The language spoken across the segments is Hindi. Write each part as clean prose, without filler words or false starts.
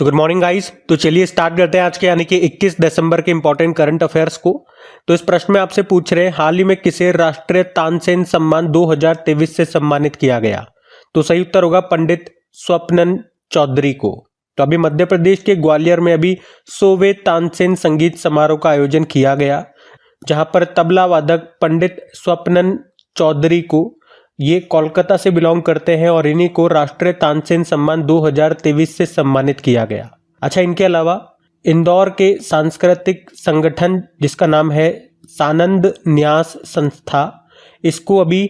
तो गुड मॉर्निंग गाइस। तो चलिए स्टार्ट करते हैं आज के यानी कि 21 दिसंबर के इंपॉर्टेंट करंट अफेयर्स को। तो इस प्रश्न में आपसे पूछ रहे हैं हाल ही में किसे राष्ट्रीय तानसेन सम्मान 2023 से सम्मानित किया गया। तो सही उत्तर होगा पंडित स्वप्नन चौधरी को। तो अभी मध्य प्रदेश के ग्वालियर में अभी 100वें तानसेन संगीत समारोह का आयोजन किया गया, जहां पर तबला वादक पंडित स्वप्नन चौधरी को ये कोलकाता से बिलोंग करते हैं और इन्हीं को राष्ट्रीय तानसेन सम्मान 2023 से सम्मानित किया गया। अच्छा, इनके अलावा इंदौर के सांस्कृतिक संगठन जिसका नाम है सानंद न्यास संस्था, इसको अभी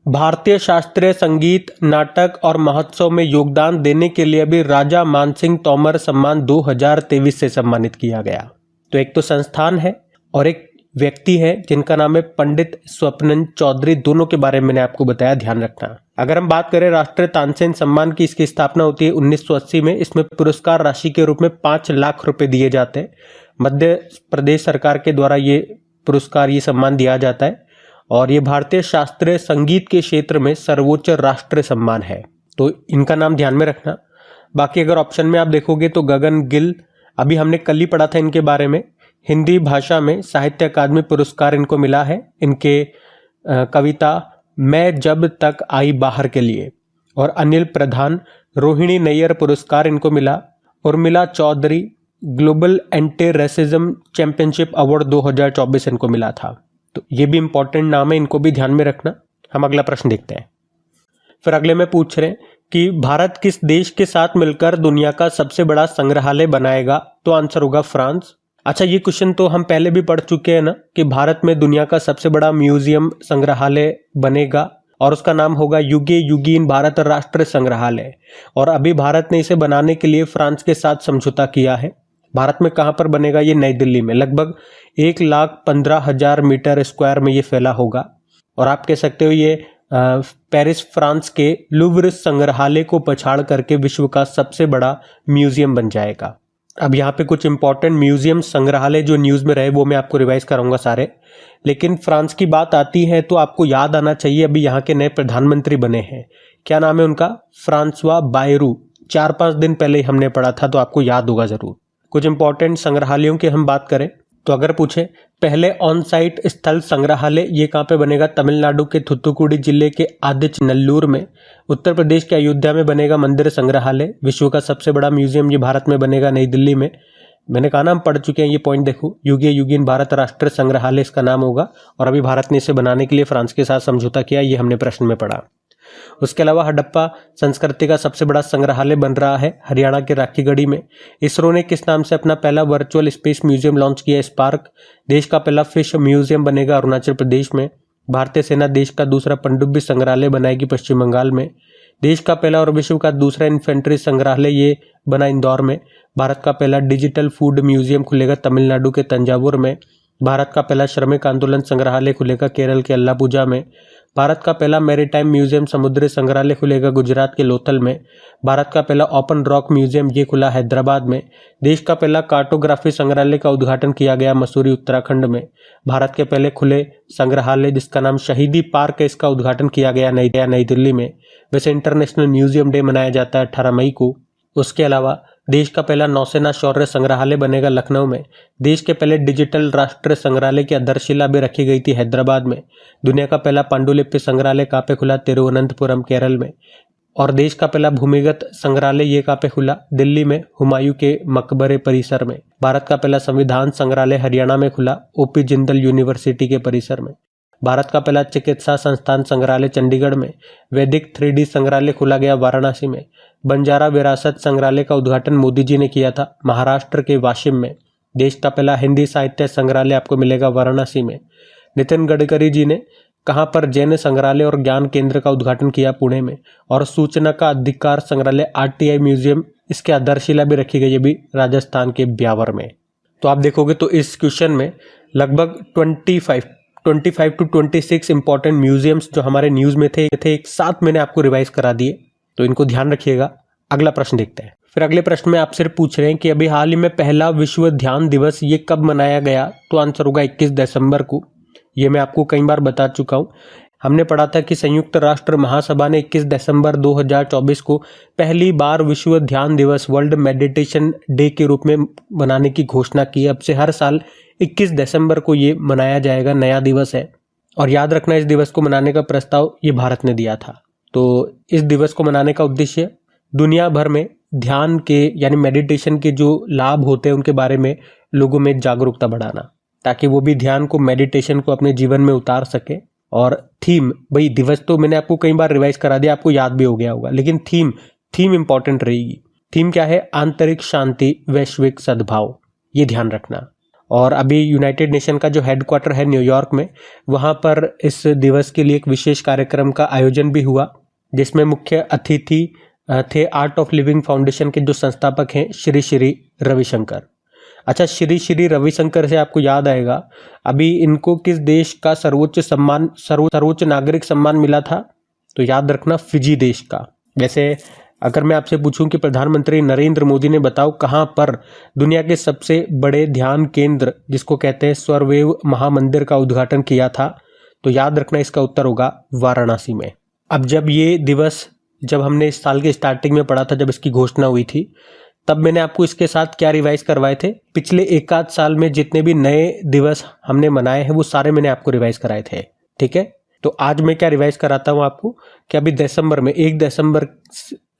भारतीय शास्त्रीय संगीत, नाटक और महोत्सव में योगदान देने के लिए अभी राजा मानसिंह तोमर सम्मान 2023 से सम्मानित किया गया। तो एक तो संस्थान है और एक व्यक्ति है जिनका नाम है पंडित स्वप्नन चौधरी। दोनों के बारे में मैंने आपको बताया, ध्यान रखना। अगर हम बात करें राष्ट्रीय तानसेन सम्मान की, इसकी स्थापना होती है 1980 में। इसमें पुरस्कार राशि के रूप में 5 लाख रुपए दिए जाते हैं। मध्य प्रदेश सरकार के द्वारा ये पुरस्कार, ये सम्मान दिया जाता है और ये भारतीय शास्त्रीय संगीत के क्षेत्र में सर्वोच्च राष्ट्रीय सम्मान है। तो इनका नाम ध्यान में रखना। बाकी अगर ऑप्शन में आप देखोगे तो गगन गिल, अभी हमने कल ही पढ़ा था इनके बारे में। हिंदी भाषा में साहित्य अकादमी पुरस्कार इनको मिला है इनके कविता मैं जब तक आई बाहर के लिए। और अनिल प्रधान, रोहिणी नैयर पुरस्कार इनको मिला। Urmila Chaudhary, global anti racism championship award 2024 इनको मिला था। तो ये भी इंपॉर्टेंट नाम है, इनको भी ध्यान में रखना। हम अगला प्रश्न देखते हैं। फिर अगले में पूछ रहे हैं कि भारत किस देश के साथ मिलकर दुनिया का सबसे बड़ा संग्रहालय बनाएगा। तो आंसर होगा फ्रांस। अच्छा, ये क्वेश्चन तो हम पहले भी पढ़ चुके हैं ना कि भारत में दुनिया का सबसे बड़ा म्यूजियम संग्रहालय बनेगा और उसका नाम होगा युगे युगीन भारत राष्ट्रीय संग्रहालय। और अभी भारत ने इसे बनाने के लिए फ्रांस के साथ समझौता किया है। भारत में कहाँ पर बनेगा? ये नई दिल्ली में। लगभग 1,15,000 मीटर स्क्वायर में ये फैला होगा। और आप कह सकते हो ये पेरिस फ्रांस के लुव्र संग्रहालय को पछाड़ करके विश्व का सबसे बड़ा म्यूजियम बन जाएगा। अब यहाँ पे कुछ इंपॉर्टेंट म्यूजियम संग्रहालय जो न्यूज़ में रहे वो मैं आपको रिवाइज कराऊंगा सारे। लेकिन फ्रांस की बात आती है तो आपको याद आना चाहिए अभी यहाँ के नए प्रधानमंत्री बने हैं। क्या नाम है उनका? Francois Bayrou. 4-5 दिन पहले हमने पढ़ा था, तो आपको याद होगा जरूर। कुछ इंपॉर्टेंट संग्रहालयों की हम बात करें तो अगर पूछे पहले ऑन साइट स्थल संग्रहालय ये कहाँ पे बनेगा? तमिलनाडु के थुथुकुडी जिले के आदिचनल्लूर में। उत्तर प्रदेश के अयोध्या में बनेगा मंदिर संग्रहालय। विश्व का सबसे बड़ा म्यूजियम ये भारत में बनेगा नई दिल्ली में। मैंने कहा ना हम पढ़ चुके हैं ये पॉइंट, देखो युगे युगीन भारत राष्ट्रीय संग्रहालय इसका नाम होगा। और अभी भारत ने इसे बनाने के लिए फ्रांस के साथ समझौता किया, ये हमने प्रश्न में पढ़ा। उसके अलावा हड़प्पा संस्कृति का सबसे बड़ा संग्रहालय बन रहा है हरियाणा के राखीगढ़ी में। इसरो ने किस नाम से अपना पहला वर्चुअल स्पेस म्यूजियम लॉन्च किया? स्पार्क। देश का पहला फिश म्यूजियम बनेगा अरुणाचल प्रदेश में। भारतीय सेना देश का दूसरा पनडुब्बी संग्रहालय बनाएगी पश्चिम बंगाल में। देश का पहला और विश्व का दूसरा इन्फेंट्री संग्रहालय ये बना इंदौर में। भारत का पहला डिजिटल फूड म्यूजियम खुलेगा तमिलनाडु के तंजावुर में। भारत का पहला श्रमिक आंदोलन संग्रहालय खुलेगा केरल के अल्लापुझा में। भारत का पहला मैरीटाइम म्यूजियम समुद्री संग्रहालय खुलेगा गुजरात के लोथल में। भारत का पहला ओपन रॉक म्यूजियम ये खुला हैदराबाद में। देश का पहला कार्टोग्राफी संग्रहालय का उद्घाटन किया गया मसूरी उत्तराखंड में। भारत के पहले खुले संग्रहालय जिसका नाम शहीदी पार्क है, इसका उद्घाटन किया गया नई दिल्ली में। वैसे इंटरनेशनल म्यूजियम डे मनाया जाता है 18 मई को। उसके अलावा देश का पहला नौसेना शौर्य संग्रहालय बनेगा लखनऊ में। देश के पहले डिजिटल राष्ट्रीय संग्रहालय की आधारशिला भी रखी गई थी हैदराबाद में। दुनिया का पहला पांडुलिपि संग्रहालय कहाँ पे खुला? तिरुवनंतपुरम केरल में। और देश का पहला भूमिगत संग्रहालय ये कहाँ पे खुला? दिल्ली में हुमायूं के मकबरे परिसर में। भारत का पहला संविधान संग्रहालय हरियाणा में खुला ओपी जिंदल यूनिवर्सिटी के परिसर में। भारत का पहला चिकित्सा संस्थान संग्रहालय चंडीगढ़ में। वैदिक 3D संग्रहालय खुला गया वाराणसी में। बंजारा विरासत संग्रहालय का उद्घाटन मोदी जी ने किया था महाराष्ट्र के वाशिम में। देश का पहला हिंदी साहित्य संग्रहालय आपको मिलेगा वाराणसी में। नितिन गडकरी जी ने कहाँ पर जैन संग्रहालय और ज्ञान केंद्र का उद्घाटन किया? पुणे में। और सूचना का अधिकार संग्रहालय RTI म्यूजियम, इसके आधारशिला भी रखी गई है भी राजस्थान के ब्यावर में। तो आप देखोगे तो इस क्वेश्चन में लगभग 25 to 26 इंपॉर्टेंट म्यूजियम्स जो हमारे न्यूज में थे एक साथ मैंने आपको रिवाइज करा दिए, तो इनको ध्यान रखिएगा। अगला प्रश्न देखते हैं। फिर अगले प्रश्न में आपसे पूछ रहे हैं कि अभी हाल ही में पहला विश्व ध्यान दिवस ये कब मनाया गया? तो आंसर होगा 21 दिसंबर को। ये मैं आपको कई बार बता चुका हूँ। हमने पढ़ा था कि संयुक्त राष्ट्र महासभा ने 21 दिसंबर 2024 को पहली बार विश्व ध्यान दिवस वर्ल्ड मेडिटेशन डे के रूप में मनाने की घोषणा की। अब से हर साल 21 दिसंबर को ये मनाया जाएगा, नया दिवस है। और याद रखना, इस दिवस को मनाने का प्रस्ताव ये भारत ने दिया था। तो इस दिवस को मनाने का उद्देश्य दुनिया भर में ध्यान के यानी मेडिटेशन के जो लाभ होते हैं उनके बारे में लोगों में जागरूकता बढ़ाना, ताकि वो भी ध्यान को, मेडिटेशन को अपने जीवन में उतार सके। और थीम, भाई दिवस तो मैंने आपको कई बार रिवाइज करा दिया, आपको याद भी हो गया होगा, लेकिन थीम इंपॉर्टेंट रहेगी। थीम क्या है? आंतरिक शांति, वैश्विक सद्भाव, ये ध्यान रखना। और अभी यूनाइटेड नेशन का जो हेडक्वार्टर है न्यूयॉर्क में, वहाँ पर इस दिवस के लिए एक विशेष कार्यक्रम का आयोजन भी हुआ, जिसमें मुख्य अतिथि थे आर्ट ऑफ लिविंग फाउंडेशन के जो संस्थापक हैं श्री श्री रविशंकर। अच्छा, श्री श्री रविशंकर से आपको याद आएगा, अभी इनको किस देश का सर्वोच्च नागरिक सम्मान मिला था? तो याद रखना, फिजी देश का। वैसे अगर मैं आपसे पूछूं कि प्रधानमंत्री नरेंद्र मोदी ने बताओ कहाँ पर दुनिया के सबसे बड़े ध्यान केंद्र, जिसको कहते हैं स्वरवेव महामंदिर, का उद्घाटन किया था, तो याद रखना इसका उत्तर होगा वाराणसी में। अब जब हमने इस साल के स्टार्टिंग में पढ़ा था, जब इसकी घोषणा हुई थी, तब मैंने आपको इसके साथ क्या रिवाइज करवाए थे? पिछले एक आध साल में जितने भी नए दिवस हमने मनाए हैं वो सारे मैंने आपको रिवाइज कराए थे, ठीक है। तो आज मैं क्या रिवाइज कराता हूँ आपको कि अभी दिसंबर में 1 दिसंबर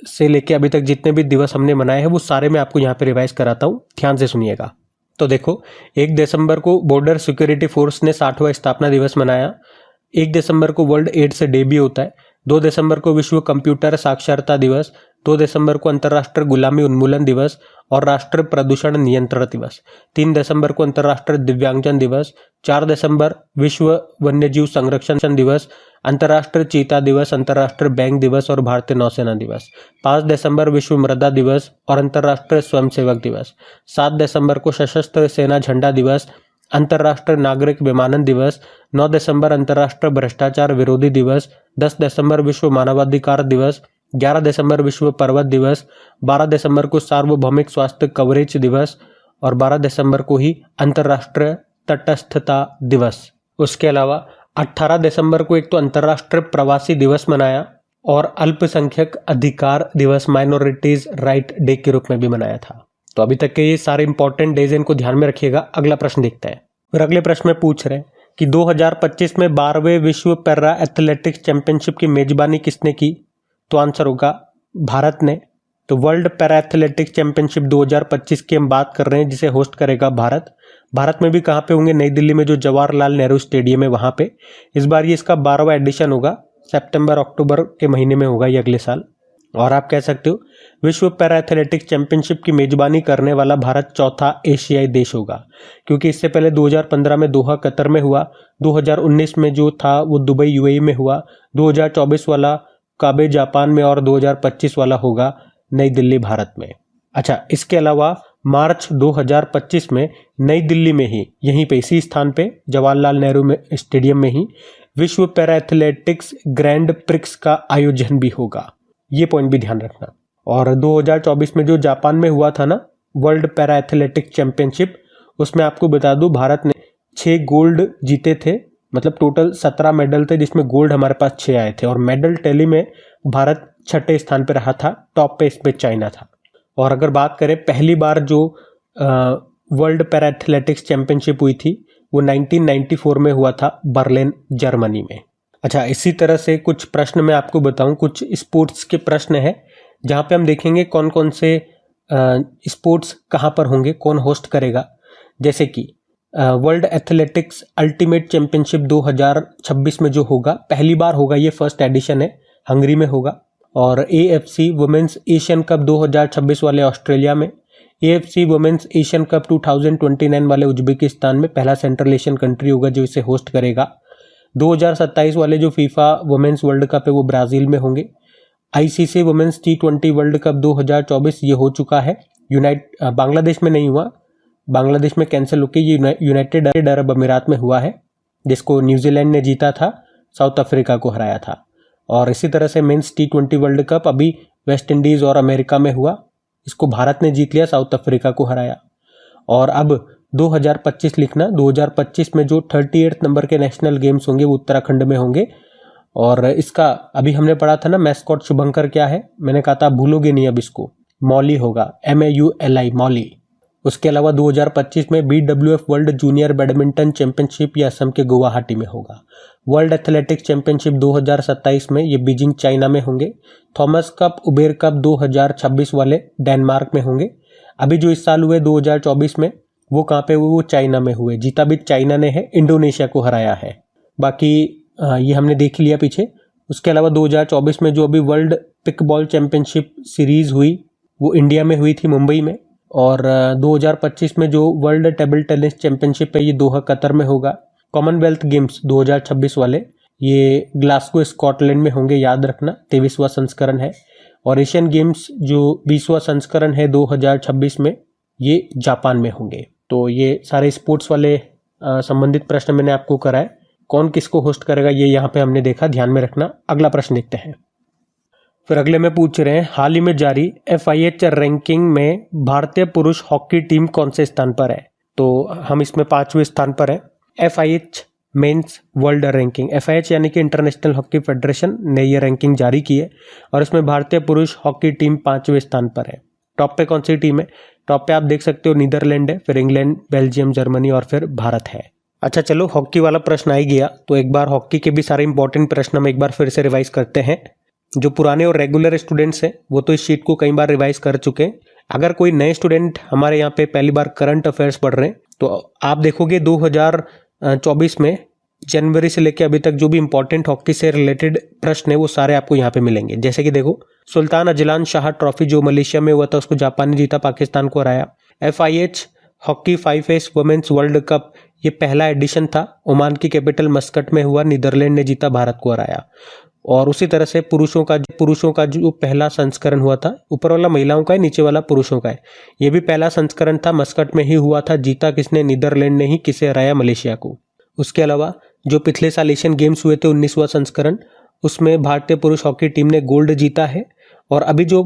से लेके अभी तक जितने भी दिवस हमने मनाए हैं वो सारे मैं आपको यहाँ पे रिवाइज कराता हूँ, ध्यान से सुनिएगा। तो देखो, 1 दिसंबर को बॉर्डर सिक्योरिटी फोर्स ने 60वां स्थापना दिवस मनाया। 1 दिसंबर को वर्ल्ड एड्स डे भी होता है। 2 दिसंबर को विश्व कंप्यूटर साक्षरता दिवस, 2 दिसंबर को अंतर्राष्ट्रीय गुलामी उन्मूलन दिवस और राष्ट्रीय प्रदूषण नियंत्रण दिवस, 3 दिसंबर को अंतर्राष्ट्रीय दिव्यांगजन दिवस, 4 दिसंबर विश्व वन्यजीव संरक्षण दिवस, अंतर्राष्ट्रीय चीता दिवस, अंतर्राष्ट्रीय बैंक दिवस और भारतीय नौसेना दिवस, 5 दिसंबर विश्व मृदा दिवस और अंतर्राष्ट्रीय स्वयंसेवक दिवस, 7 दिसंबर को सशस्त्र सेना झंडा दिवस, अंतर्राष्ट्रीय नागरिक विमानन दिवस, 9 दिसंबर अंतर्राष्ट्रीय भ्रष्टाचार विरोधी दिवस, 10 दिसंबर विश्व मानवाधिकार दिवस, 11 दिसंबर विश्व पर्वत दिवस, 12 दिसंबर को सार्वभौमिक स्वास्थ्य कवरेज दिवस और 12 दिसंबर को ही अंतर्राष्ट्रीय तटस्थता दिवस। उसके अलावा 18 दिसंबर को एक तो अंतर्राष्ट्रीय प्रवासी दिवस मनाया और अल्पसंख्यक अधिकार दिवस, माइनॉरिटीज राइट डे के रूप में भी मनाया था। तो अभी तक के ये सारे इंपॉर्टेंट डेज इनको ध्यान में रखिएगा। अगला प्रश्न देखते हैं। फिर अगले प्रश्न में पूछ रहे हैं कि 2025 में 12वें विश्व पैरा एथलेटिक्स चैंपियनशिप की मेजबानी किसने की? तो आंसर होगा भारत ने। तो वर्ल्ड पैरा एथलेटिक्स चैंपियनशिप 2025 की हम बात कर रहे हैं, जिसे होस्ट करेगा भारत। भारत में भी कहाँ पे होंगे? नई दिल्ली में जो जवाहरलाल नेहरू स्टेडियम है वहाँ पे। इस बार ये इसका 12वां एडिशन होगा, सितंबर अक्टूबर के महीने में होगा ये अगले साल। और आप कह सकते हो विश्व पैरा एथलेटिक्स चैंपियनशिप की मेजबानी करने वाला भारत चौथा एशियाई देश होगा, क्योंकि इससे पहले 2015 में दोहा कतर में हुआ, 2019 में जो था वो दुबई यूएई में हुआ, 2024 वाला काबे जापान में और 2025 वाला होगा नई दिल्ली भारत में। अच्छा, इसके अलावा मार्च 2025 में नई दिल्ली में ही, यहीं पे इसी स्थान पे जवाहरलाल नेहरू में स्टेडियम में ही विश्व पैरा एथलेटिक्स ग्रैंड प्रिक्स का आयोजन भी होगा। ये पॉइंट भी ध्यान रखना। और 2024 में जो जापान में हुआ था ना वर्ल्ड पैरा एथलेटिक्स चैंपियनशिप, उसमें आपको बता दूं भारत ने 6 गोल्ड जीते थे, मतलब टोटल 17 मेडल थे, जिसमें गोल्ड हमारे पास 6 आए थे। और मेडल टैली में भारत 6ठे स्थान पर रहा था, टॉप पे इस पे चाइना था। और अगर बात करें पहली बार जो वर्ल्ड पैरा एथलेटिक्स चैंपियनशिप हुई थी वो 1994 में हुआ था बर्लिन जर्मनी में। अच्छा, इसी तरह से कुछ प्रश्न मैं आपको बताऊं, कुछ स्पोर्ट्स के प्रश्न हैं जहां पे हम देखेंगे कौन कौन से स्पोर्ट्स कहां पर होंगे, कौन होस्ट करेगा। जैसे कि वर्ल्ड एथलेटिक्स अल्टीमेट चैंपियनशिप 2026 में जो होगा, पहली बार होगा, ये फर्स्ट एडिशन है, हंगरी में होगा। और AFC वुमेन्स एशियन कप 2026 वाले ऑस्ट्रेलिया में, AFC वुमेन्स एशियन कप 2029 वाले उज्बेकिस्तान में, पहला सेंट्रल एशियन कंट्री होगा जो इसे होस्ट करेगा। 2027 वाले जो फीफा वुमेन्स वर्ल्ड कप है वो ब्राज़ील में होंगे। ICC women's T20 world cup 2024 ये हो चुका है, बांग्लादेश में नहीं हुआ, बांग्लादेश में कैंसिल होकर ये यूनाइटेड अरब अमीरात में हुआ है, जिसको न्यूजीलैंड ने जीता था, साउथ अफ्रीका को हराया था। और इसी तरह से मेंस T20 वर्ल्ड कप अभी वेस्ट इंडीज़ और अमेरिका में हुआ, इसको भारत ने जीत लिया, साउथ अफ्रीका को हराया। और अब 2025 लिखना, 2025 में जो 38 नंबर के नेशनल गेम्स होंगे वो उत्तराखंड में होंगे, और इसका अभी हमने पढ़ा था ना मैस्कॉट शुभंकर क्या है, मैंने कहा था भूलोगे नहीं अब इसको, मौली होगा, MAULI मौली। उसके अलावा 2025 में BWF world junior badminton championship ये असम के गुवाहाटी में होगा। वर्ल्ड एथलेटिक्स चैंपियनशिप 2027 में ये बीजिंग चाइना में होंगे। थॉमस कप, उबेर कप 2026 वाले डेनमार्क में होंगे। अभी जो इस साल हुए 2024 में वो कहाँ पे हुए, वो चाइना में हुए। जीता भी चाइना ने है, इंडोनेशिया को हराया है। बाकी ये हमने देख लिया पीछे। उसके अलावा 2024 में जो अभी वर्ल्ड पिकबॉल चैंपियनशिप सीरीज हुई वो इंडिया में हुई थी, मुंबई में। और 2025 में जो वर्ल्ड टेबल टेनिस चैंपियनशिप है ये दोहा कतर में होगा। कॉमनवेल्थ गेम्स 2026 वाले ये ग्लासगो स्कॉटलैंड में होंगे, याद रखना, 23वां संस्करण है। और एशियन गेम्स जो 20वां संस्करण है 2026 में ये जापान में होंगे। तो ये सारे स्पोर्ट्स वाले संबंधित प्रश्न मैंने आपको कराए। कौन किसको होस्ट करेगा ये यहाँ पे हमने देखा, ध्यान में रखना। अगला प्रश्न देखते हैं। फिर अगले में पूछ रहे हैं, हाल ही में जारी FIH रैंकिंग में भारतीय पुरुष हॉकी टीम कौन से स्थान पर है? तो हम इसमें 5वें स्थान पर है। FIH mains world ranking, FIH यानी कि इंटरनेशनल हॉकी फेडरेशन ने ये रैंकिंग जारी की है और इसमें भारतीय पुरुष हॉकी टीम 5वें स्थान पर है। टॉप पे कौन सी टीम है? टॉप पे आप देख सकते हो नीदरलैंड है, फिर इंग्लैंड, बेल्जियम, जर्मनी और फिर भारत है। अच्छा चलो, हॉकी वाला प्रश्न आ ही गया तो एक बार हॉकी के भी सारे इंपॉर्टेंट प्रश्न हम एक बार फिर से रिवाइज करते हैं। जो पुराने और रेगुलर स्टूडेंट्स हैं वो तो इस शीट को कई बार रिवाइज कर चुके हैं। अगर कोई नए स्टूडेंट हमारे यहाँ पे पहली बार करंट अफेयर्स पढ़ रहे हैं तो आप देखोगे 2024 में जनवरी से लेकर अभी तक जो भी इंपॉर्टेंट हॉकी से रिलेटेड प्रश्न है वो सारे आपको यहाँ पे मिलेंगे। जैसे कि देखो, सुल्तान अजलान शाह ट्रॉफी जो मलेशिया में हुआ था उसको जापान ने जीता, पाकिस्तान को हराया। FIH hockey 5S women's World Cup ये पहला एडिशन था, ओमान की कैपिटल मस्कट में हुआ, नीदरलैंड ने जीता, भारत को हराया। और उसी तरह से पुरुषों का जो पहला संस्करण हुआ था, ऊपर वाला महिलाओं का है, नीचे वाला पुरुषों का है, ये भी पहला संस्करण था, मस्कट में ही हुआ था, जीता किसने? नीदरलैंड ने ही। किसे हराया? मलेशिया को। उसके अलावा जो पिछले साल एशियन गेम्स हुए थे 19वां संस्करण, उसमें भारतीय पुरुष हॉकी टीम ने गोल्ड जीता है। और अभी जो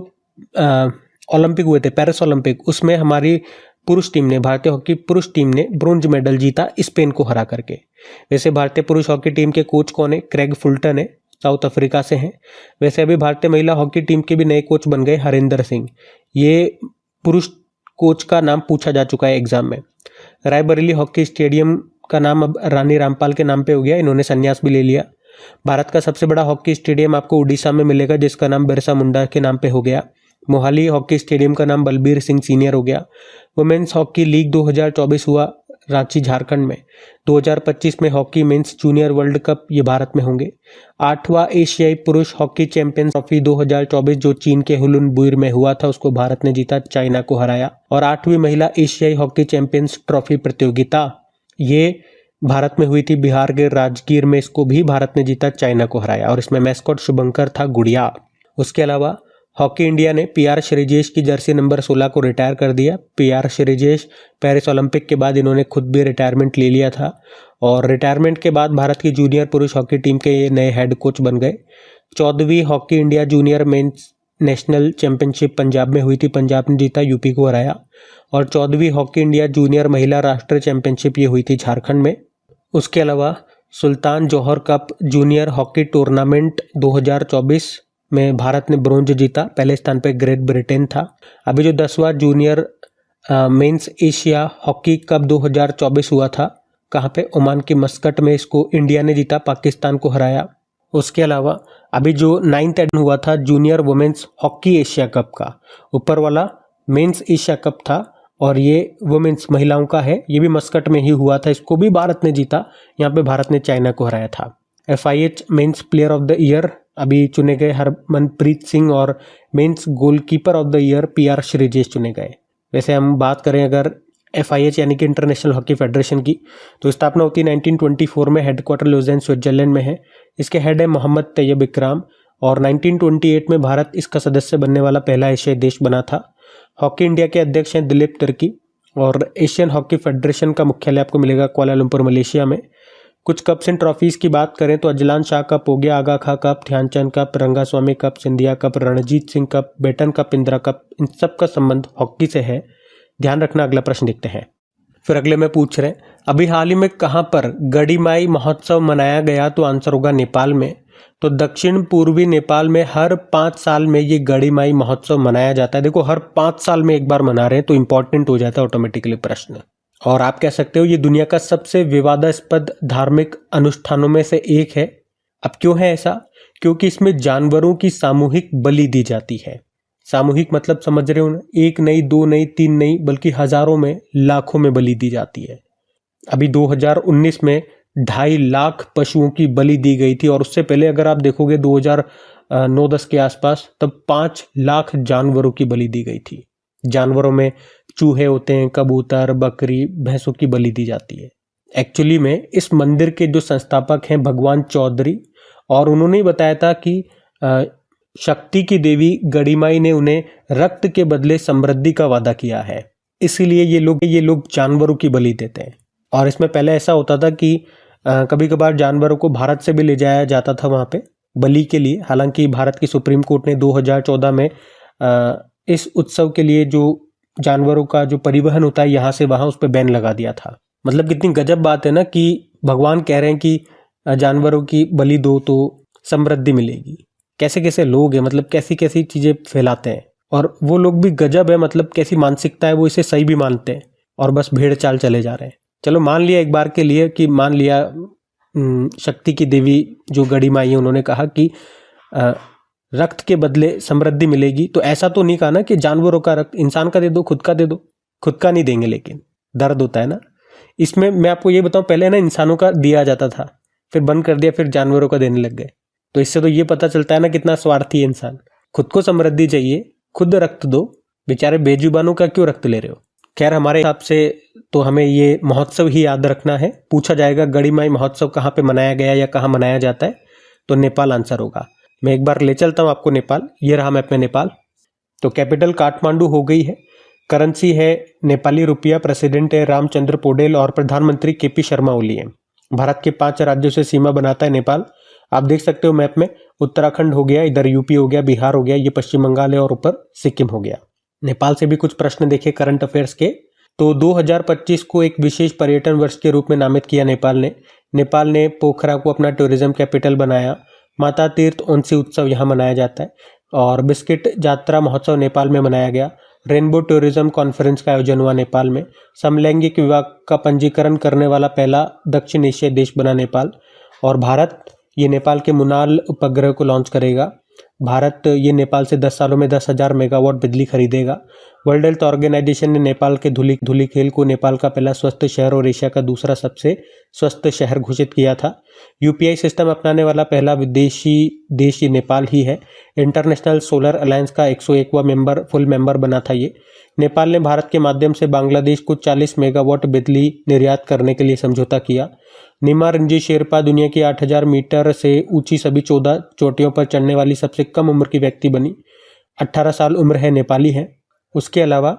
ओलंपिक हुए थे, पेरिस ओलंपिक, उसमें हमारी पुरुष टीम ने, भारतीय हॉकी पुरुष टीम ने ब्रोंज मेडल जीता स्पेन को हरा करके। वैसे भारतीय पुरुष हॉकी टीम के कोच कौन है? क्रेग फुलटन है, साउथ अफ्रीका से हैं। वैसे अभी भारतीय महिला हॉकी टीम के भी नए कोच बन गए, हरिंदर सिंह। ये पुरुष कोच का नाम पूछा जा चुका है एग्जाम में। रायबरेली हॉकी स्टेडियम का नाम अब रानी रामपाल के नाम पे हो गया, इन्होंने संन्यास भी ले लिया। भारत का सबसे बड़ा हॉकी स्टेडियम आपको उड़ीसा में मिलेगा जिसका नाम बिरसा मुंडा के नाम पे हो गया। मोहाली हॉकी स्टेडियम का नाम बलबीर सिंह सीनियर हो गया। वुमेन्स हॉकी लीग 2024 हुआ रांची झारखंड में। 2025 में hockey mains junior world Cup ये भारत में होंगे। 8वां एशियाई पुरुष हॉकी चैंपियंस ट्रॉफी 2024 जो चीन के हुलुन बुइर में हुआ था उसको भारत ने जीता, चाइना को हराया। और 8वीं महिला एशियाई हॉकी चैंपियंस ट्रॉफी प्रतियोगिता ये भारत में हुई थी, बिहार के राजगीर में, इसको भी भारत ने जीता, चाइना को हराया। और इसमें मैस्कॉट शुभंकर था गुड़िया। उसके अलावा हॉकी इंडिया ने PR श्रीजेश की जर्सी नंबर 16 को रिटायर कर दिया। PR श्रीजेश पेरिस ओलंपिक के बाद इन्होंने खुद भी रिटायरमेंट ले लिया था और रिटायरमेंट के बाद भारत की जूनियर पुरुष हॉकी टीम के ये नए हेड कोच बन गए। 14वीं hockey India junior men's national championship Punjab में हुई थी, पंजाब ने जीता, UP को हराया। और 14वीं हॉकी इंडिया जूनियर महिला राष्ट्रीय चैंपियनशिप ये हुई थी झारखंड में। उसके अलावा सुल्तान जौहर कप जूनियर हॉकी टूर्नामेंट 2024 में भारत ने ब्रोंज जीता, पहले स्थान पर ग्रेट ब्रिटेन था। अभी जो 10वां junior men's Asia hockey cup 2024 हुआ था, कहाँ पे? ओमान की मस्कट में, इसको इंडिया ने जीता, पाकिस्तान को हराया। उसके अलावा अभी जो 9th एडिशन हुआ था junior women's hockey Asia Cup का, ऊपर वाला मेंस एशिया कप था और ये वुमेन्स महिलाओं का है, ये भी मस्कट में ही हुआ था, इसको भी भारत ने जीता। यहाँ पे भारत ने चाइना को हराया था। FIH men's player of the year अभी चुने गए हरमनप्रीत सिंह और mains goalkeeper of the year PR Sreejesh चुने गए। वैसे हम बात करें अगर FIH यानी कि इंटरनेशनल हॉकी फेडरेशन की, तो स्थापना होती 1924 में, हेडक्वार्टर लुज़ेन स्विट्जरलैंड में है। इसके हेड है मोहम्मद तैयब इकराम और 1928 में भारत इसका सदस्य बनने वाला पहला एशियाई देश बना था। हॉकी इंडिया के अध्यक्ष हैं दिलीप तिर्की और एशियन हॉकी फेडरेशन का मुख्यालय आपको मिलेगा कुआलालंपुर मलेशिया में। कुछ कप्स एंड ट्रॉफीज की बात करें तो अजलान शाह कप हो गया, Aga Khan cup, Dhyanchand cup, Rangaswamy cup, Scindia cup, Ranjit Singh cup, Beighton cup, Indira cup, इन सब का संबंध हॉकी से है, ध्यान रखना। अगला प्रश्न देखते हैं। फिर अगले में पूछ रहे हैं, अभी हाल ही में कहाँ पर गड़ीमाई महोत्सव मनाया गया? तो आंसर होगा नेपाल में। तो दक्षिण पूर्वी नेपाल में हर 5 साल में ये गढ़ीमाई महोत्सव मनाया जाता है। देखो हर 5 साल में एक बार मना रहे हैं तो इंपॉर्टेंट हो जाता है ऑटोमेटिकली प्रश्न। और आप कह सकते हो ये दुनिया का सबसे विवादास्पद धार्मिक अनुष्ठानों में से एक है। अब क्यों है ऐसा? क्योंकि इसमें जानवरों की सामूहिक बलि दी जाती है। सामूहिक मतलब समझ रहे हो ना, एक नहीं, दो नहीं, तीन नहीं, बल्कि हजारों में, लाखों में बलि दी जाती है। अभी 2019 में 2.5 लाख पशुओं की बलि दी गई थी और उससे पहले अगर आप देखोगे 2009-10 के आसपास, तब 5 लाख जानवरों की बलि दी गई थी। जानवरों में चूहे होते हैं, कबूतर, बकरी, भैंसों की बलि दी जाती है। एक्चुअली में इस मंदिर के जो संस्थापक हैं भगवान चौधरी, और उन्होंने बताया था कि शक्ति की देवी गढ़ीमाई ने उन्हें रक्त के बदले समृद्धि का वादा किया है, इसीलिए ये लोग जानवरों की बलि देते हैं। और इसमें पहले ऐसा होता था कि कभी कभार जानवरों को भारत से भी ले जाया जाता था वहाँ पे बलि के लिए। हालांकि भारत की सुप्रीम कोर्ट ने 2014 में इस उत्सव के लिए जो जानवरों का जो परिवहन होता है यहाँ से वहाँ, उस पर बैन लगा दिया था। मतलब कितनी गजब बात है ना कि भगवान कह रहे हैं कि जानवरों की बलि दो तो समृद्धि मिलेगी। कैसे कैसे लोग हैं, मतलब कैसी कैसी चीजें फैलाते हैं। और वो लोग भी गजब है, मतलब कैसी मानसिकता है, वो इसे सही भी मानते हैं और बस भेड़ चाल चले जा रहे हैं। चलो मान लिया एक बार के लिए कि मान लिया शक्ति की देवी जो गढ़ीमाई है उन्होंने कहा कि रक्त के बदले समृद्धि मिलेगी, तो ऐसा तो नहीं कहा ना कि जानवरों का रक्त इंसान का दे दो, खुद का दे दो। खुद का नहीं देंगे, लेकिन दर्द होता है ना। इसमें मैं आपको ये बताऊं, पहले ना इंसानों का दिया जाता था, फिर बंद कर दिया, फिर जानवरों का देने लग गए। तो इससे तो ये पता चलता है ना कितना स्वार्थी है इंसान। खुद को समृद्धि चाहिए, खुद रक्त दो, बेचारे बेजुबानों का क्यों रक्त ले रहे हो। खैर हमारे हिसाब से तो हमें ये महोत्सव ही याद रखना है। पूछा जाएगा गढ़ीमाई महोत्सव कहाँ पे मनाया गया या कहाँ मनाया जाता है, तो नेपाल आंसर होगा। मैं एक बार ले चलता हूँ आपको नेपाल। ये रहा मैप में नेपाल। तो कैपिटल काठमांडू हो गई है, करेंसी है नेपाली रुपया, प्रेसिडेंट है रामचंद्र पौडेल और प्रधानमंत्री केपी शर्मा ओली है। भारत के 5 राज्यों से सीमा बनाता है नेपाल। आप देख सकते हो मैप में, उत्तराखंड हो गया, इधर यूपी हो गया, बिहार हो गया, ये पश्चिम बंगाल है और ऊपर सिक्किम हो गया। नेपाल से भी कुछ प्रश्न देखे करंट अफेयर्स के। तो 2025 को एक विशेष पर्यटन वर्ष के रूप में नामित किया नेपाल ने पोखरा को अपना टूरिज्म कैपिटल बनाया। माता तीर्थ ओंसी उत्सव यहाँ मनाया जाता है और बिस्किट यात्रा महोत्सव नेपाल में मनाया गया। रेनबो टूरिज्म कॉन्फ्रेंस का आयोजन हुआ नेपाल में। समलैंगिक विवाह का पंजीकरण करने वाला पहला दक्षिण एशियाई देश बना नेपाल। और भारत ये नेपाल के मुनाल उपग्रह को लॉन्च करेगा। भारत ये नेपाल से 10 सालों में 10,000 मेगावाट बिजली खरीदेगा। वर्ल्ड हेल्थ ऑर्गेनाइजेशन ने नेपाल के धुलीखेल को नेपाल का पहला स्वस्थ शहर और एशिया का दूसरा सबसे स्वस्थ शहर घोषित किया था। यूपीआई सिस्टम अपनाने वाला पहला विदेशी देश ये नेपाल ही है। इंटरनेशनल सोलर अलायंस का 101वां फुल मेंबर बना था ये। नेपाल ने भारत के माध्यम से बांग्लादेश को 40 मेगावाट बिजली निर्यात करने के लिए समझौता किया। नीमा रिंजी शेरपा दुनिया की 8,000 मीटर से ऊंची सभी 14 चोटियों पर चढ़ने वाली सबसे कम उम्र की व्यक्ति बनी। 18 साल उम्र है, नेपाली है। उसके अलावा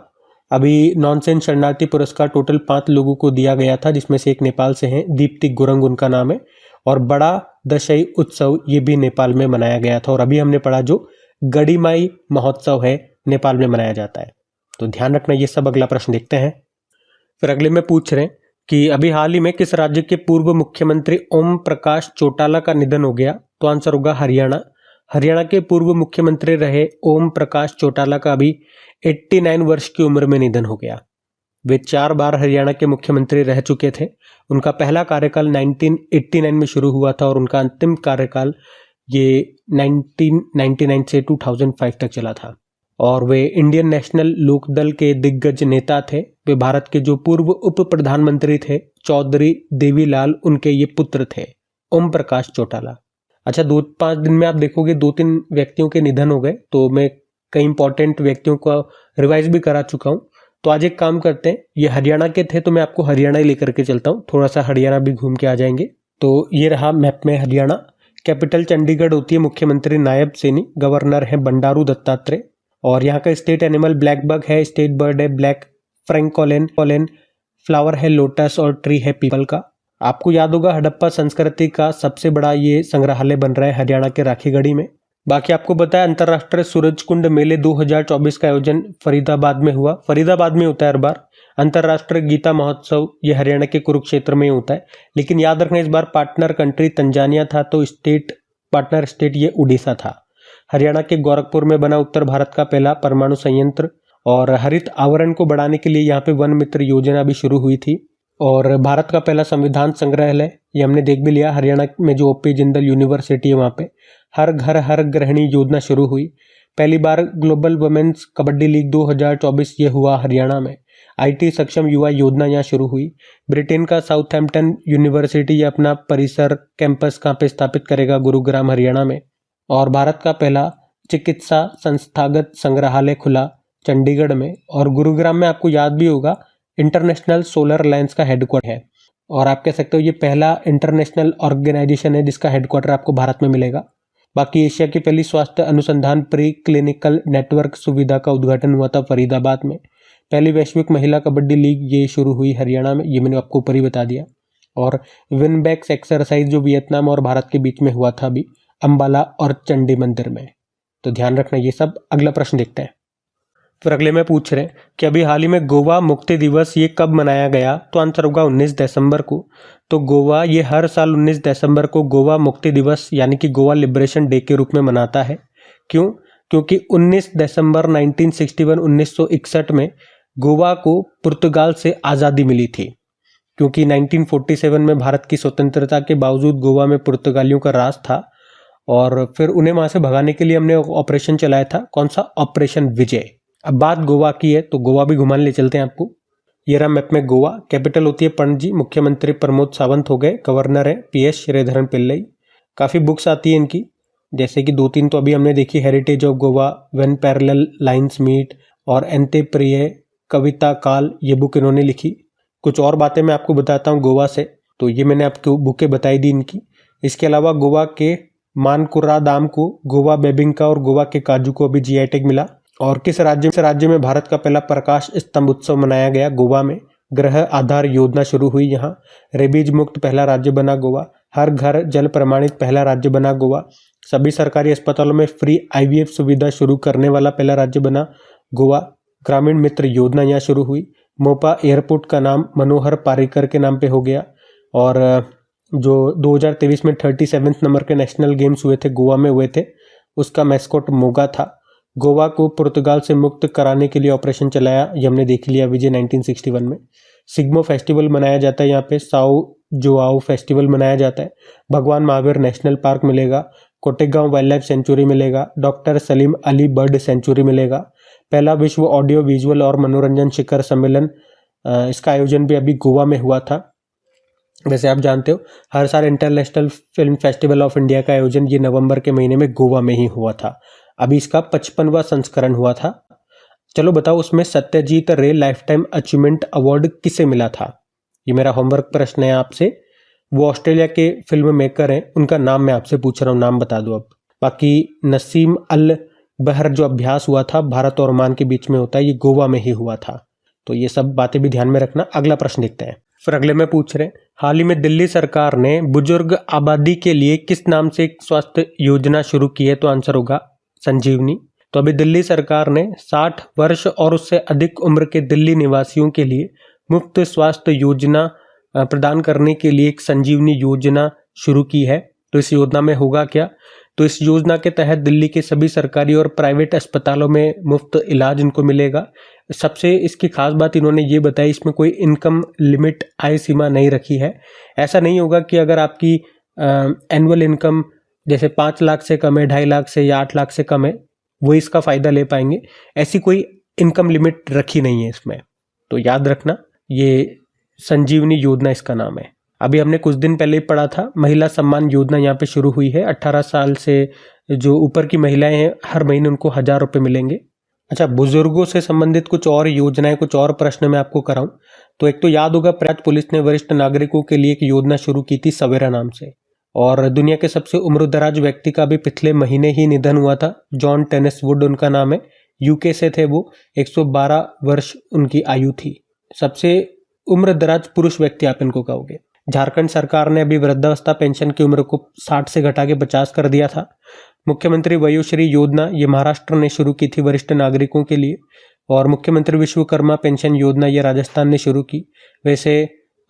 अभी नॉनसेंस शरणार्थी पुरस्कार टोटल 5 लोगों को दिया गया था, जिसमें से एक नेपाल से हैं, दीप्ति गुरंग उनका नाम है। और बड़ा दशई उत्सव ये भी नेपाल में मनाया गया था। और अभी हमने पढ़ा जो गढ़ीमाई महोत्सव है नेपाल में मनाया जाता है। तो ध्यान रखना ये सब। अगला प्रश्न देखते हैं। फिर अगले में पूछ रहे हैं कि अभी हाल ही में किस राज्य के पूर्व मुख्यमंत्री ओम प्रकाश चौटाला का निधन हो गया, तो आंसर होगा हरियाणा। हरियाणा के पूर्व मुख्यमंत्री रहे ओम प्रकाश चौटाला का अभी 89 वर्ष की उम्र में निधन हो गया। वे 4 बार हरियाणा के मुख्यमंत्री रह चुके थे। उनका पहला कार्यकाल 1989 में शुरू हुआ था और उनका अंतिम कार्यकाल ये 1999 से 2005 तक चला था। और वे इंडियन नेशनल लोकदल के दिग्गज नेता थे। वे भारत के जो पूर्व उप प्रधानमंत्री थे चौधरी देवीलाल, उनके ये पुत्र थे, ओम प्रकाश चौटाला। अच्छा, 2-5 दिन में आप देखोगे 2-3 व्यक्तियों के निधन हो गए, तो मैं कई इंपॉर्टेंट व्यक्तियों को रिवाइज भी करा चुका हूँ। तो आज एक काम करते हैं, ये हरियाणा के थे तो मैं आपको हरियाणा ही लेकर के चलता हूँ, थोड़ा सा हरियाणा भी घूम के आ जाएंगे। तो ये रहा मैप में हरियाणा। कैपिटल चंडीगढ़ होती है, मुख्यमंत्री नायब सैनी, गवर्नर है बंडारू दत्तात्रेय। और यहाँ का स्टेट एनिमल ब्लैक बग है, स्टेट बर्ड है ब्लैक फ्रैंकोलिन, फ्लावर है लोटस और ट्री है पीपल का। आपको याद होगा हड़प्पा संस्कृति का सबसे बड़ा ये संग्रहालय बन रहा है हरियाणा के राखीगढ़ी में। बाकी आपको बताया अंतर्राष्ट्रीय सूरजकुंड मेले 2024 का आयोजन फरीदाबाद में हुआ। फरीदाबाद में होता है हर बार। अंतर्राष्ट्रीय गीता महोत्सव ये हरियाणा के कुरुक्षेत्र में होता है, लेकिन याद रखना इस बार पार्टनर कंट्री तंजानिया था, तो स्टेट पार्टनर स्टेट ये उड़ीसा था। हरियाणा के गोरखपुर में बना उत्तर भारत का पहला परमाणु संयंत्र, और हरित आवरण को बढ़ाने के लिए यहाँ पे वन मित्र योजना भी शुरू हुई थी। और भारत का पहला संविधान संग्रहालय ये हमने देख भी लिया, हरियाणा में जो ओपी जिंदल यूनिवर्सिटी है वहाँ पे। हर घर हर गृहिणी योजना शुरू हुई। पहली बार ग्लोबल वुमेन्स कबड्डी लीग 2024 ये हुआ हरियाणा में। IT सक्षम युवा योजना यहाँ शुरू हुई। ब्रिटेन का साउथहैम्पटन यूनिवर्सिटी ये अपना परिसर कैंपस कहाँ पे स्थापित करेगा, गुरुग्राम हरियाणा में। और भारत का पहला चिकित्सा संस्थागत संग्रहालय खुला चंडीगढ़ में। और गुरुग्राम में आपको याद भी होगा इंटरनेशनल सोलर अलायंस का हेडक्वार्टर है, और आप कह सकते हो ये पहला इंटरनेशनल ऑर्गेनाइजेशन है जिसका हेडक्वार्टर आपको भारत में मिलेगा। बाकी एशिया की पहली स्वास्थ्य अनुसंधान प्री क्लिनिकल नेटवर्क सुविधा का उद्घाटन हुआ था फरीदाबाद में। पहली वैश्विक महिला कबड्डी लीग ये शुरू हुई हरियाणा में, ये मैंने आपको ऊपर ही बता दिया। और विनबैक्स एक्सरसाइज जो वियतनाम और भारत के बीच में हुआ था अभी अंबाला और चंडी मंदिर में। तो ध्यान रखना ये सब। अगला प्रश्न देखते हैं। फिर अगले में पूछ रहे हैं कि अभी हाल ही में गोवा मुक्ति दिवस ये कब मनाया गया, तो आंसर होगा 19 दिसंबर को। तो गोवा ये हर साल 19 दिसंबर को गोवा मुक्ति दिवस यानी कि गोवा लिबरेशन डे के रूप में मनाता है। क्यों? क्योंकि 19 दिसंबर 1961 में गोवा को पुर्तगाल से आज़ादी मिली थी। क्योंकि 1947 में भारत की स्वतंत्रता के बावजूद गोवा में पुर्तगालियों का राज था, और फिर उन्हें वहाँ से भगाने के लिए हमने ऑपरेशन चलाया था। कौन सा? ऑपरेशन विजय। अब बात गोवा की है तो गोवा भी घुमाने ले चलते हैं आपको। ये रहा मैप में गोवा। कैपिटल होती है पणजी। मुख्यमंत्री प्रमोद सावंत हो गए। गवर्नर है PS श्रीधरन पिल्लई। काफ़ी बुक्स आती है इनकी, जैसे कि 2-3 तो अभी हमने देखी, heritage of Goa, when parallel lines meet और एंते प्रिय कविता काल, ये बुक इन्होंने लिखी। कुछ और बातें मैं आपको बताता हूँ गोवा से, तो ये मैंने आपको बुकें बताई दी इनकी। इसके अलावा गोवा के मानकुर्रा दाम को, गोवा बेबिंका और गोवा के काजू को अभी GI टैग मिला। और किस राज्य में भारत का पहला प्रकाश स्तंभ उत्सव मनाया गया? गोवा में। ग्रह आधार योजना शुरू हुई यहाँ। रेबीज मुक्त पहला राज्य बना गोवा। हर घर जल प्रमाणित पहला राज्य बना गोवा। सभी सरकारी अस्पतालों में फ्री IVF सुविधा शुरू करने वाला पहला राज्य बना गोवा। ग्रामीण मित्र योजना यहाँ शुरू हुई। मोपा एयरपोर्ट का नाम मनोहर पारिकर के नाम पे हो गया। और जो 2023 में 37वें नंबर के नेशनल गेम्स हुए थे गोवा में हुए थे, उसका मैस्कॉट मोगा था। गोवा को पुर्तगाल से मुक्त कराने के लिए ऑपरेशन चलाया, ये हमने देख लिया विजय 1961 में। सिग्मो फेस्टिवल मनाया जाता है यहाँ पे। साओ जोआओ फेस्टिवल मनाया जाता है। भगवान महावीर नेशनल पार्क मिलेगा। कोटेगांव वाइल्ड लाइफ सेंचुरी मिलेगा। Doctor Salim Ali bird sanctuary मिलेगा। पहला विश्व ऑडियो विजुअल और मनोरंजन शिखर सम्मेलन, इसका आयोजन भी अभी गोवा में हुआ था। वैसे आप जानते हो हर साल international film festival of India का आयोजन ये नवंबर के महीने में गोवा में ही हुआ था। अभी इसका 55वां संस्करण हुआ था। चलो बताओ उसमें सत्यजीत रे लाइफ टाइम अचीवमेंट अवार्ड किसे मिला था? ये मेरा होमवर्क प्रश्न है आपसे। वो ऑस्ट्रेलिया के फिल्म मेकर हैं, उनका नाम मैं आपसे पूछ रहा हूँ, नाम बता दो अब। बाकी नसीम अल बहर जो अभ्यास हुआ था भारत और ओमान के बीच में होता है, ये गोवा में ही हुआ था। तो ये सब बातें भी ध्यान में रखना। अगला प्रश्न देखते हैं। फिर अगले में पूछ रहे हैं, हाल ही में दिल्ली सरकार ने बुजुर्ग आबादी के लिए किस नाम से एक स्वास्थ्य योजना शुरू की है? तो आंसर होगा संजीवनी। तो अभी दिल्ली सरकार ने 60 वर्ष और उससे अधिक उम्र के दिल्ली निवासियों के लिए मुफ्त स्वास्थ्य योजना प्रदान करने के लिए एक संजीवनी योजना शुरू की है। तो इस योजना में होगा क्या? तो इस योजना के तहत दिल्ली के सभी सरकारी और प्राइवेट अस्पतालों में मुफ्त इलाज इनको मिलेगा। सबसे इसकी खास बात इन्होंने ये बताई, इसमें कोई इनकम लिमिट, आय सीमा नहीं रखी है। ऐसा नहीं होगा कि अगर आपकी एनुअल इनकम जैसे 5 लाख से कम है, 2.5 लाख से या 8 लाख से कम है, वो इसका फ़ायदा ले पाएंगे। ऐसी कोई इनकम लिमिट रखी नहीं है इसमें। तो याद रखना, ये संजीवनी योजना इसका नाम है। अभी हमने कुछ दिन पहले ही पढ़ा था, महिला सम्मान योजना यहाँ पे शुरू हुई है। 18 साल से जो ऊपर की महिलाएं हैं, हर महीने उनको 1000 रुपये मिलेंगे। अच्छा, बुजुर्गों से संबंधित कुछ और योजनाएं, कुछ और प्रश्न मैं आपको कराऊं तो एक तो याद होगा, प्रयाग पुलिस ने वरिष्ठ नागरिकों के लिए एक योजना शुरू की थी सवेरा नाम से। और दुनिया के सबसे उम्रदराज व्यक्ति का भी पिछले महीने ही निधन हुआ था। जॉन टेनिस वुड उनका नाम है, UK से थे वो। 112 वर्ष उनकी आयु थी। सबसे उम्रदराज पुरुष व्यक्ति आप इनको कहोगे। झारखंड सरकार ने अभी वृद्धावस्था पेंशन की उम्र को 60 से घटा के 50 कर दिया था। मुख्यमंत्री वयोश्री योजना ये महाराष्ट्र ने शुरू की थी वरिष्ठ नागरिकों के लिए। और मुख्यमंत्री विश्वकर्मा पेंशन योजना ये राजस्थान ने शुरू की। वैसे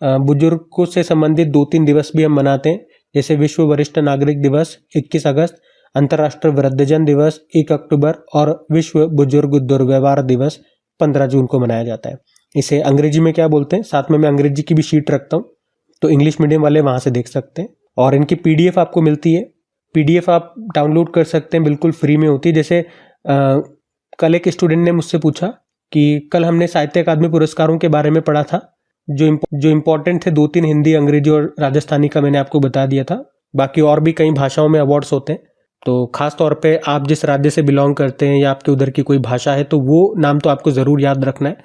बुजुर्गों से संबंधित 2-3 दिवस भी हम मनाते हैं। जैसे विश्व वरिष्ठ नागरिक दिवस 21 अगस्त, अंतर्राष्ट्रीय वृद्धजन दिवस 1 अक्टूबर और विश्व बुजुर्ग दुर्व्यवहार दिवस 15 जून को मनाया जाता है। इसे अंग्रेजी में क्या बोलते हैं, साथ में मैं अंग्रेजी की भी शीट रखता हूँ, तो इंग्लिश मीडियम वाले वहाँ से देख सकते हैं। और इनकी PDF आपको मिलती है, PDF आप डाउनलोड कर सकते हैं, बिल्कुल फ्री में होती है। जैसे कल एक स्टूडेंट ने मुझसे पूछा कि कल हमने साहित्य अकादमी पुरस्कारों के बारे में पढ़ा था, जो इम्पोर्टेंट थे 2-3 हिंदी, अंग्रेजी और राजस्थानी का मैंने आपको बता दिया था। बाकी और भी कई भाषाओं में अवार्ड्स होते हैं, तो खास तौर पे आप जिस राज्य से बिलोंग करते हैं या आपके उधर की कोई भाषा है तो वो नाम तो आपको ज़रूर याद रखना है।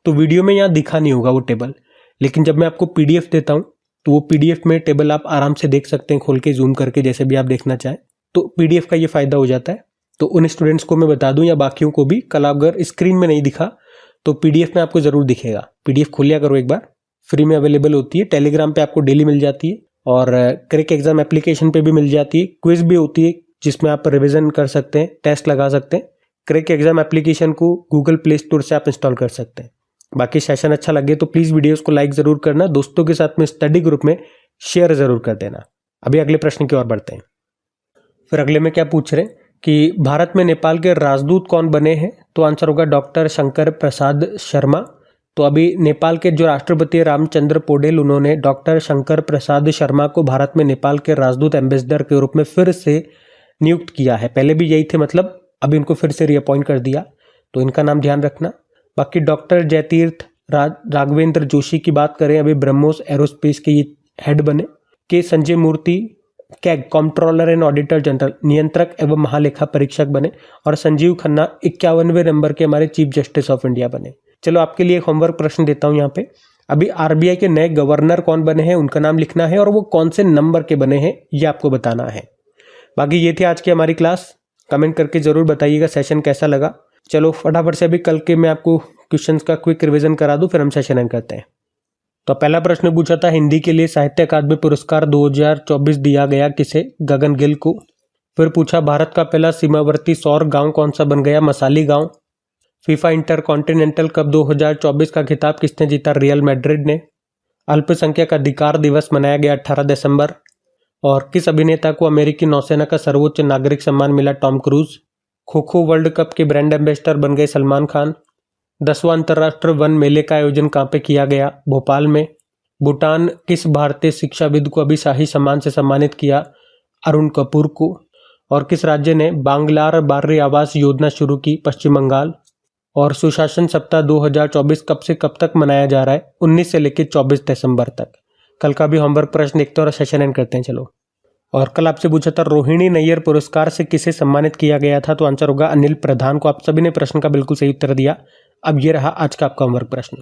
तो वीडियो में यहाँ दिखा नहीं होगा वो टेबल, लेकिन जब मैं आपको PDF देता हूँ तो वो PDF में टेबल आप आराम से देख सकते हैं, खोल के जूम करके, जैसे भी आप देखना चाहें। तो PDF का ये फ़ायदा हो जाता है। तो उन स्टूडेंट्स को मैं बता दूं या बाकियों को भी, कल अगर स्क्रीन में नहीं दिखा तो PDF में आपको ज़रूर दिखेगा। PDF खोल लिया करो एक बार, फ्री में अवेलेबल होती है। टेलीग्राम पे आपको डेली मिल जाती है और क्रिक एग्जाम एप्लीकेशन पे भी मिल जाती है। क्विज भी होती है जिसमें आप रिवीजन कर सकते हैं, टेस्ट लगा सकते हैं। क्रिक एग्जाम एप्लीकेशन को गूगल प्ले स्टोर से आप इंस्टॉल कर सकते हैं। बाकी सेशन अच्छा लगे तो प्लीज़ वीडियोस को लाइक ज़रूर करना, दोस्तों के साथ में स्टडी ग्रुप में शेयर ज़रूर कर देना। अभी अगले प्रश्न की ओर बढ़ते हैं। फिर अगले में क्या पूछ रहे हैं कि भारत में नेपाल के राजदूत कौन बने हैं, तो आंसर होगा डॉक्टर शंकर प्रसाद शर्मा। तो अभी नेपाल के जो राष्ट्रपति रामचंद्र पौडेल, उन्होंने डॉक्टर शंकर प्रसाद शर्मा को भारत में नेपाल के राजदूत एम्बेसडर के रूप में फिर से नियुक्त किया है। पहले भी यही थे, मतलब अभी इनको फिर से रीअपॉइंट कर दिया, तो इनका नाम ध्यान रखना। बाकी डॉक्टर जयतीर्थ राघवेंद्र जोशी की बात करें, अभी ब्रह्मोस एरोस्पेस के ये हेड बने। K Sanjay Murthy CAG controller and auditor general, नियंत्रक एवं महालेखा परीक्षक बने। और संजीव खन्ना 51वें नंबर के हमारे चीफ जस्टिस ऑफ इंडिया बने। चलो आपके लिए एक होमवर्क प्रश्न देता हूँ यहाँ पे। अभी RBI के नए गवर्नर कौन बने हैं, उनका नाम लिखना है और वो कौन से नंबर के बने हैं ये आपको बताना है। बाकी ये थी आज की हमारी क्लास। कमेंट करके जरूर बताइएगा सेशन कैसा लगा। चलो फटाफट से अभी कल के मैं आपको क्वेश्चंस का क्विक रिवीजन करा दूं, फिर हम सेशन एंड करते हैं। तो पहला प्रश्न पूछा था हिंदी के लिए साहित्य अकादमी पुरस्कार 2024 दिया गया किसे, गगन गिल को। फिर पूछा भारत का पहला सीमावर्ती सौर गांव कौन सा बन गया, मसाली गांव। फीफा इंटर कॉन्टिनेंटल कप 2024 का खिताब किसने जीता, रियल मैड्रिड ने। अल्पसंख्यक अधिकार दिवस मनाया गया 18 दिसंबर। और किस अभिनेता को अमेरिकी नौसेना का सर्वोच्च नागरिक सम्मान मिला, Tom cruise. Kho kho world cup के ब्रांड एम्बेसडर बन गए सलमान खान। 10वां अंतर्राष्ट्रीय वन मेले का आयोजन कहाँ पे किया गया, भोपाल में। भूटान किस भारतीय शिक्षाविद को अभी शाही सम्मान से सम्मानित किया, अरुण कपूर को। और किस राज्य ने बांग्लार बार्य आवास योजना शुरू की, पश्चिम बंगाल। और सुशासन सप्ताह 2024 कब से कब तक मनाया जा रहा है, 19 से लेकर 24 दिसंबर तक। कल का भी होमवर्क प्रश्न देखते हैं और सेशन एंड करते हैं। चलो, और कल आपसे पूछा था रोहिणी नैयर पुरस्कार से किसे सम्मानित किया गया था, तो आंसर होगा अनिल प्रधान को। आप सभी ने प्रश्न का बिल्कुल सही उत्तर दिया। अब ये रहा आज का आपका होमवर्क प्रश्न।